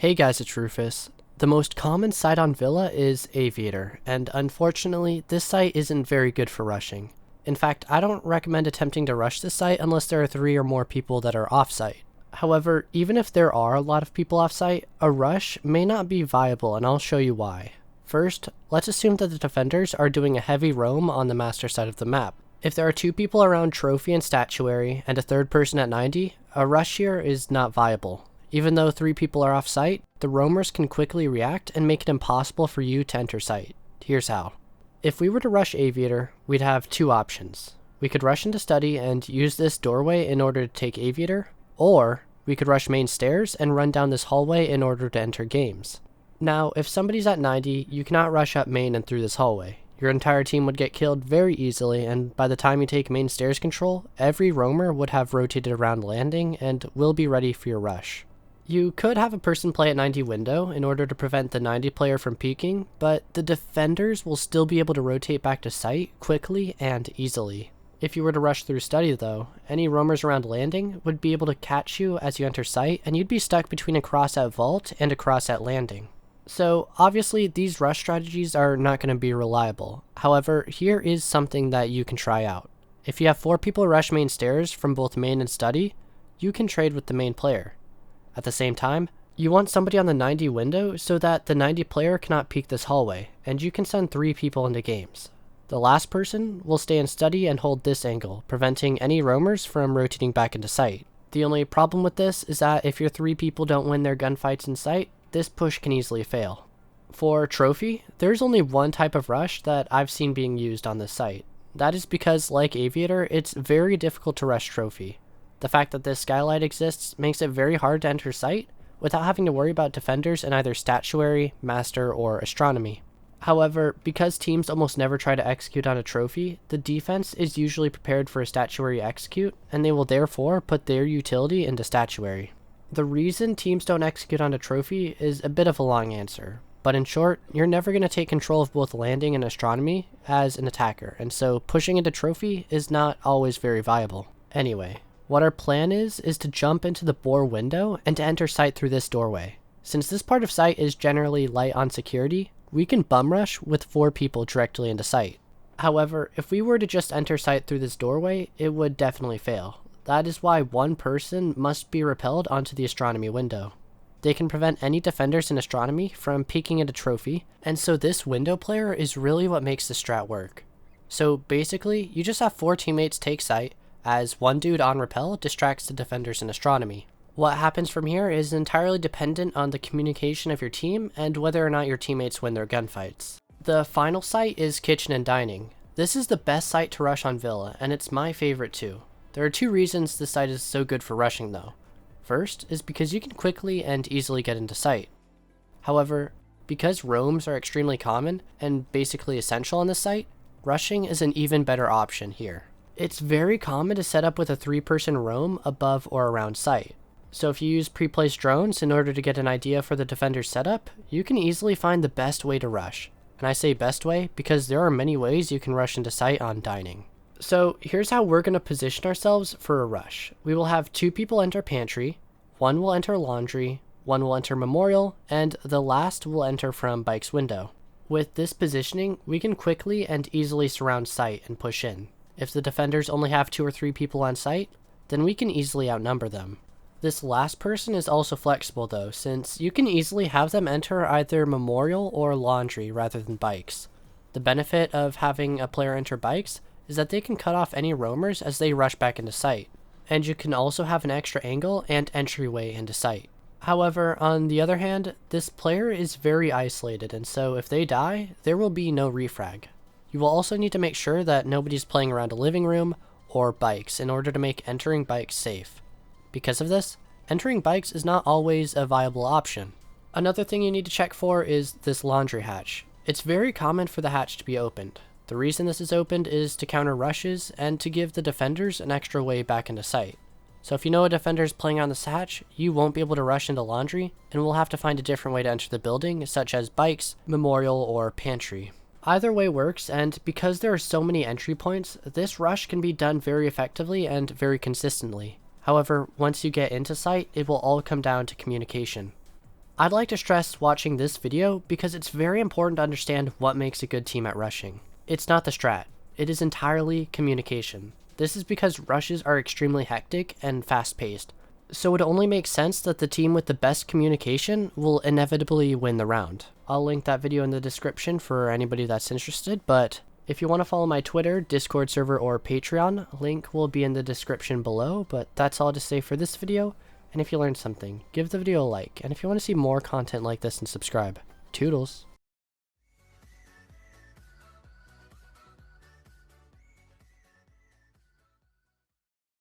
Hey guys, it's Rufus. The most common site on Villa is Aviator, and unfortunately, this site isn't very good for rushing. In fact, I don't recommend attempting to rush this site unless there are 3 or more people that are off-site. However, even if there are a lot of people off-site, a rush may not be viable, and I'll show you why. First, let's assume that the defenders are doing a heavy roam on the master side of the map. If there are 2 people around Trophy and Statuary, and a 3rd person at 90, a rush here is not viable. Even though 3 people are off-site, the roamers can quickly react and make it impossible for you to enter site. Here's how. If we were to rush Aviator, we'd have 2 options. We could rush into study and use this doorway in order to take Aviator, or we could rush main stairs and run down this hallway in order to enter games. Now, if somebody's at 90, you cannot rush up main and through this hallway. Your entire team would get killed very easily, and by the time you take main stairs control, every roamer would have rotated around landing and will be ready for your rush. You could have a person play at 90 window in order to prevent the 90 player from peeking, but the defenders will still be able to rotate back to site quickly and easily. If you were to rush through study though, any roamers around landing would be able to catch you as you enter site, and you'd be stuck between a cross at vault and a cross at landing. So obviously these rush strategies are not going to be reliable. However, here is something that you can try out. If you have 4 people rush main stairs from both main and study, you can trade with the main player. At the same time, you want somebody on the 90 window so that the 90 player cannot peek this hallway, and you can send 3 people into games. The last person will stay in study and hold this angle, preventing any roamers from rotating back into sight. The only problem with this is that if your 3 people don't win their gunfights in sight, this push can easily fail. For Trophy, there's only one type of rush that I've seen being used on this site. That is because, like Aviator, it's very difficult to rush Trophy. The fact that this skylight exists makes it very hard to enter site without having to worry about defenders in either Statuary, Master, or Astronomy. However, because teams almost never try to execute on a trophy, the defense is usually prepared for a Statuary execute, and they will therefore put their utility into Statuary. The reason teams don't execute on a trophy is a bit of a long answer, but in short, you're never going to take control of both landing and Astronomy as an attacker, and so pushing into trophy is not always very viable. Anyway, what our plan is to jump into the bore window and to enter site through this doorway. Since this part of site is generally light on security, we can bum rush with 4 people directly into site. However, if we were to just enter site through this doorway, it would definitely fail. That is why one person must be repelled onto the Astronomy window. They can prevent any defenders in Astronomy from peeking into trophy, and so this window player is really what makes the strat work. So basically, you just have 4 teammates take site, as one dude on repel distracts the defenders in Astronomy. What happens from here is entirely dependent on the communication of your team and whether or not your teammates win their gunfights. The final site is Kitchen and Dining. This is the best site to rush on Villa, and it's my favorite too. There are 2 reasons this site is so good for rushing though. First is because you can quickly and easily get into site. However, because roams are extremely common and basically essential on this site, rushing is an even better option here. It's very common to set up with a 3-person roam above or around site. So if you use pre-placed drones in order to get an idea for the defender's setup, you can easily find the best way to rush. And I say best way because there are many ways you can rush into site on Dining. So here's how we're going to position ourselves for a rush. We will have 2 people enter Pantry, 1 will enter Laundry, 1 will enter Memorial, and the last will enter from Bike's window. With this positioning, we can quickly and easily surround site and push in. If the defenders only have 2 or 3 people on site, then we can easily outnumber them. This last person is also flexible though, since you can easily have them enter either Memorial or Laundry rather than Bikes. The benefit of having a player enter Bikes is that they can cut off any roamers as they rush back into site, and you can also have an extra angle and entryway into site. However, on the other hand, this player is very isolated, and so if they die, there will be no refrag. You will also need to make sure that nobody's playing around a living room or Bikes in order to make entering Bikes safe. Because of this, entering Bikes is not always a viable option. Another thing you need to check for is this Laundry hatch. It's very common for the hatch to be opened. The reason this is opened is to counter rushes and to give the defenders an extra way back into site. So if you know a defender is playing on this hatch, you won't be able to rush into Laundry and will have to find a different way to enter the building, such as Bikes, Memorial, or Pantry. Either way works, and because there are so many entry points, this rush can be done very effectively and very consistently. However, once you get into site, it will all come down to communication. I'd like to stress watching this video because it's very important to understand what makes a good team at rushing. It's not the strat, it is entirely communication. This is because rushes are extremely hectic and fast-paced, so it only makes sense that the team with the best communication will inevitably win the round. I'll link that video in the description for anybody that's interested, but if you want to follow my Twitter, Discord server, or Patreon, link will be in the description below, but that's all to say for this video, and if you learned something, give the video a like, and if you want to see more content like this, then subscribe. Toodles!